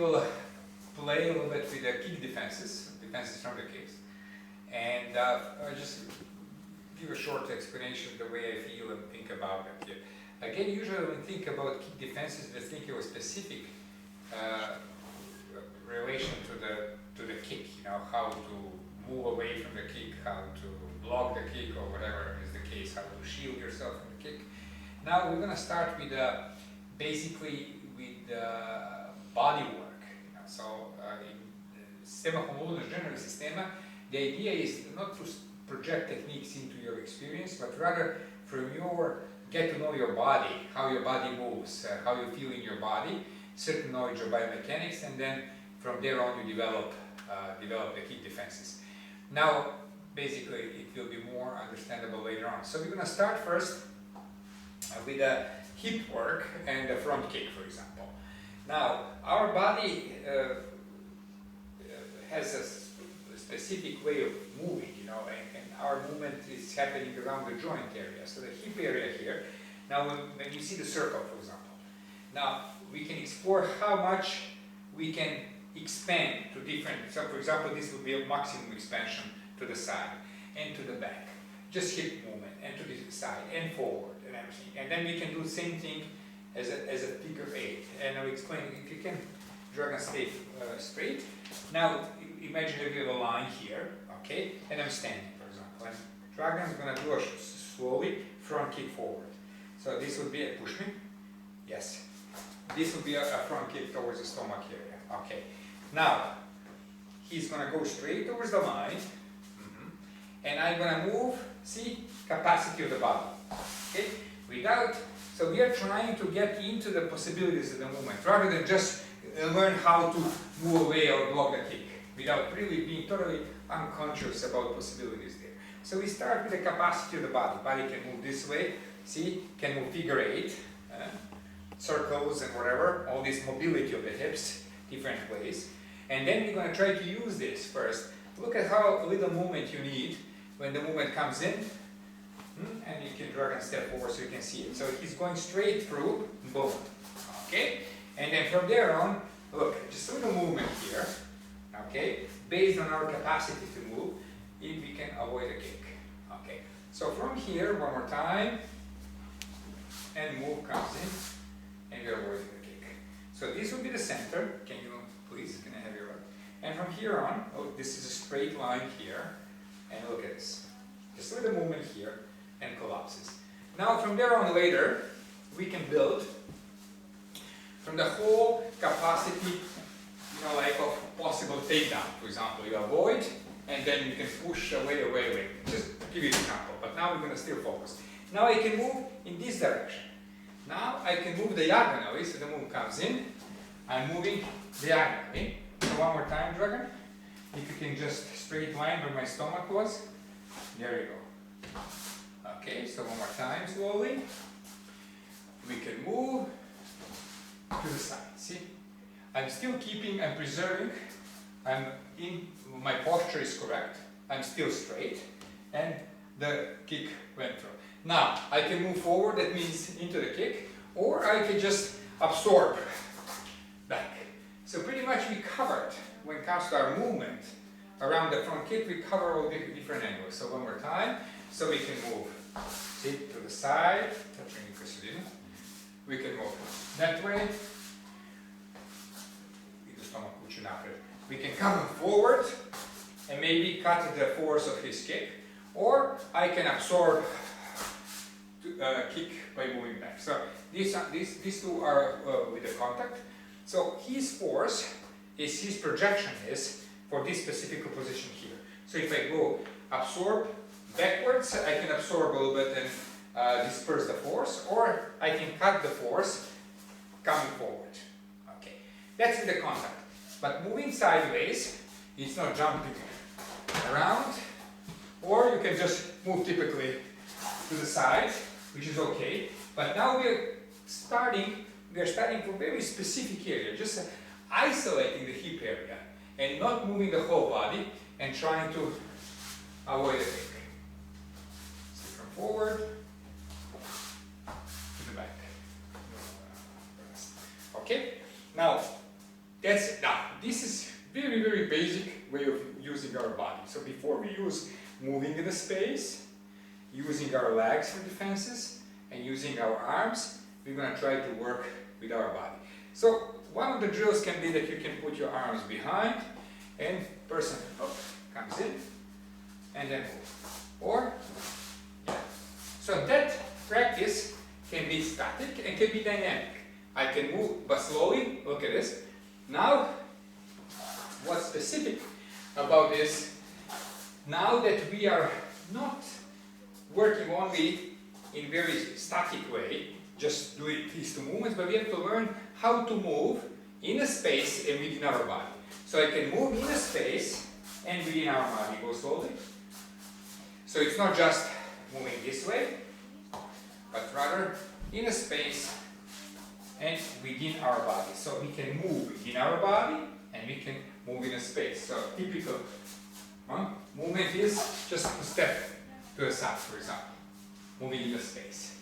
will play a little bit with the kick defenses from the kicks, and I'll just give a short explanation of the way I feel and think about it here. Again, usually when we think about kick defenses, we think of a specific relation to the kick, you know, how to move away from the kick, how to block the kick, or whatever is the case, how to shield yourself from the kick. Now we're going to start with basically with body work. You know, so in the Sistema Homo Ludens general Sistema, the idea is not to project techniques into your experience, but rather from your get to know your body, how your body moves, how you feel in your body, certain knowledge of biomechanics, and then from there on you develop the kick defenses. Now, basically, it will be more understandable later on. So we're going to start first with the hip work and the front kick, for example. Now, our body has a specific way of moving, you know, and our movement is happening around the joint area. So the hip area here, now when you see the circle, for example, now we can explore how much we can expand to different, so for example, this would be a maximum expansion to the side and to the back, just hip movement, and to the side and forward and everything. And then we can do the same thing as a figure 8. And I'll explain, if you can drag and stay straight. Now imagine that we have a line here, okay, and I'm standing, for example, and dragon is going to do a slowly front kick forward. So this would be a push me, yes. This would be a front kick towards the stomach area, okay. Now he's going to go straight towards the line, and I'm going to move, see, capacity of the body, okay, without, so we are trying to get into the possibilities of the movement, rather than just learn how to move away or block the kick, without really being totally unconscious about possibilities there. So we start with the capacity of the body. Body can move this way, see, can move figure 8, circles and whatever, all this mobility of the hips, different ways. And then we're going to try to use this first. Look at how little movement you need when the movement comes in, and you can drag and step forward so you can see it. So he's going straight through, boom, okay? And then from there on, look, just a little movement here, okay? Based on our capacity to move, if we can avoid a kick, okay? So from here, one more time, and move comes in, and we're avoiding the kick. So this will be the center. Can you, please, can I have your right? And from here on, oh, this is a straight line here, and look at this. Just a little movement here, and collapses. Now from there on later, we can build from the whole capacity, you know, like of possible takedown. For example, you avoid, and then you can push away. Just to give you an example, but now we're going to still focus. Now I can move in this direction. Now I can move diagonally, so the move comes in. I'm moving diagonally. So one more time, dragon. If you can just straight line where my stomach was. There you go. Okay, so one more time, slowly. We can move to the side. See? I'm still keeping, I'm preserving. My posture is correct. I'm still straight. And the kick went through. Now, I can move forward, that means into the kick, or I can just absorb back. So pretty much we covered, when it comes to our movement around the front kick, we cover all the different angles. So one more time, so we can move, see, to the side, we can move that way, we can come forward and maybe cut the force of his kick, or I can absorb kick by moving back. So these two are with the contact. So his force is, his projection is for this specific position here. So if I go absorb backwards, I can absorb a little bit and disperse the force, or I can cut the force coming forward. Okay, that's with the contact. But moving sideways, it's not jumping around, or you can just move typically to the side, which is okay. But now we are starting from very specific area, just isolating the hip area and not moving the whole body and trying to avoid the kick. So from forward to the back. Okay? Now, Now, this is very, very basic way of using our body. So before we use moving in the space, using our legs for defenses, and using our arms, we're going to try to work with our body. So one of the drills can be that you can put your arms behind, and person comes in, and then move. Or, yeah. So that practice can be static and can be dynamic. I can move, but slowly. Look at this. Now, what's specific about this, now that we are not working only in very static way, just doing these two movements, but we have to learn how to move in a space and within our body. So I can move in a space and within our body, go slowly. So it's not just moving this way, but rather in a space and within our body. So we can move within our body and we can move in a space. So typical movement is just to step to the side, for example, moving in a space.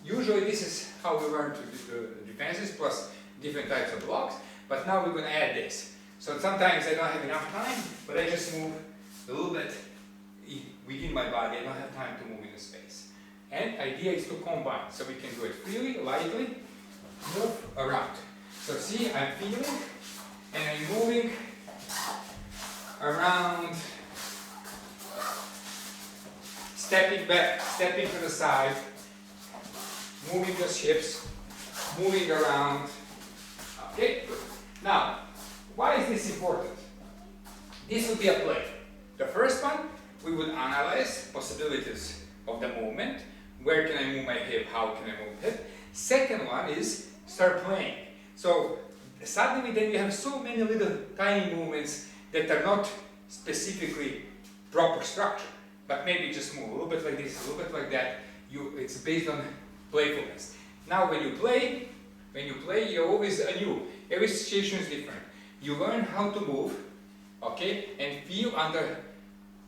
Usually this is how we learn to do the defenses plus different types of blocks, but now we're going to add this. So sometimes I don't have enough time, but I just move a little bit within my body. I don't have time to move in the space. And idea is to combine, so we can do it freely, lightly, move around. So see, I'm feeling and I'm moving around, stepping back, stepping to the side, moving the hips, moving around. Okay, good. Now, why is this important? This will be a play. The first one, we would analyze possibilities of the movement. Where can I move my hip? How can I move the hip? Second one is start playing. So suddenly then you have so many little tiny movements that are not specifically proper structure, but maybe just move a little bit like this, a little bit like that. It's based on playfulness. Now when you play, you're always anew. Every situation is different. You learn how to move, okay, and feel under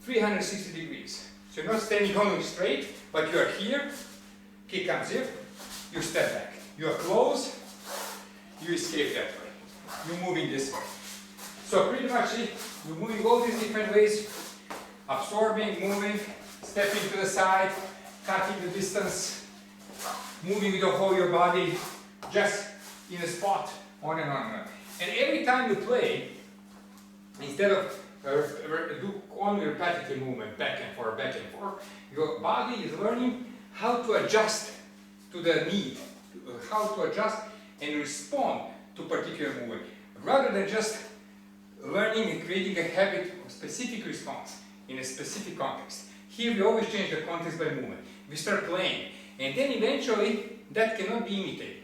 360 degrees. So you're not standing only straight, but you are here, kick comes here, you step back. You are close, you escape that way. You're moving this way. So pretty much you're moving all these different ways, absorbing, moving, stepping to the side, cutting the distance, moving with the whole your body, just in a spot, on and on and on. And every time you play, instead of do only repetitive movement, back and forth, your body is learning how to adjust to the need, how to adjust and respond to particular movement, rather than just learning and creating a habit of specific response in a specific context. Here we always change the context by movement. We start playing, and then eventually that cannot be imitated.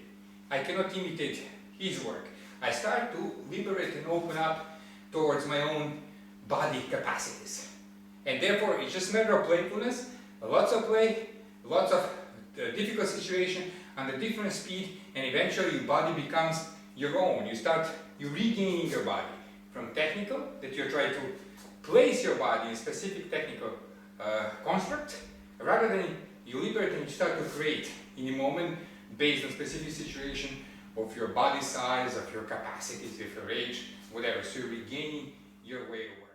I cannot imitate his work. I start to liberate and open up towards my own body capacities. And therefore it's just a matter of playfulness, lots of play, lots of difficult situation under different speed, and eventually your body becomes your own. You're regaining your body from technical, that you're trying to place your body in a specific technical construct, rather than you liberate and you start to create in a moment based on specific situation of your body size, of your capacities, of your age, whatever. So you're regaining your way of working.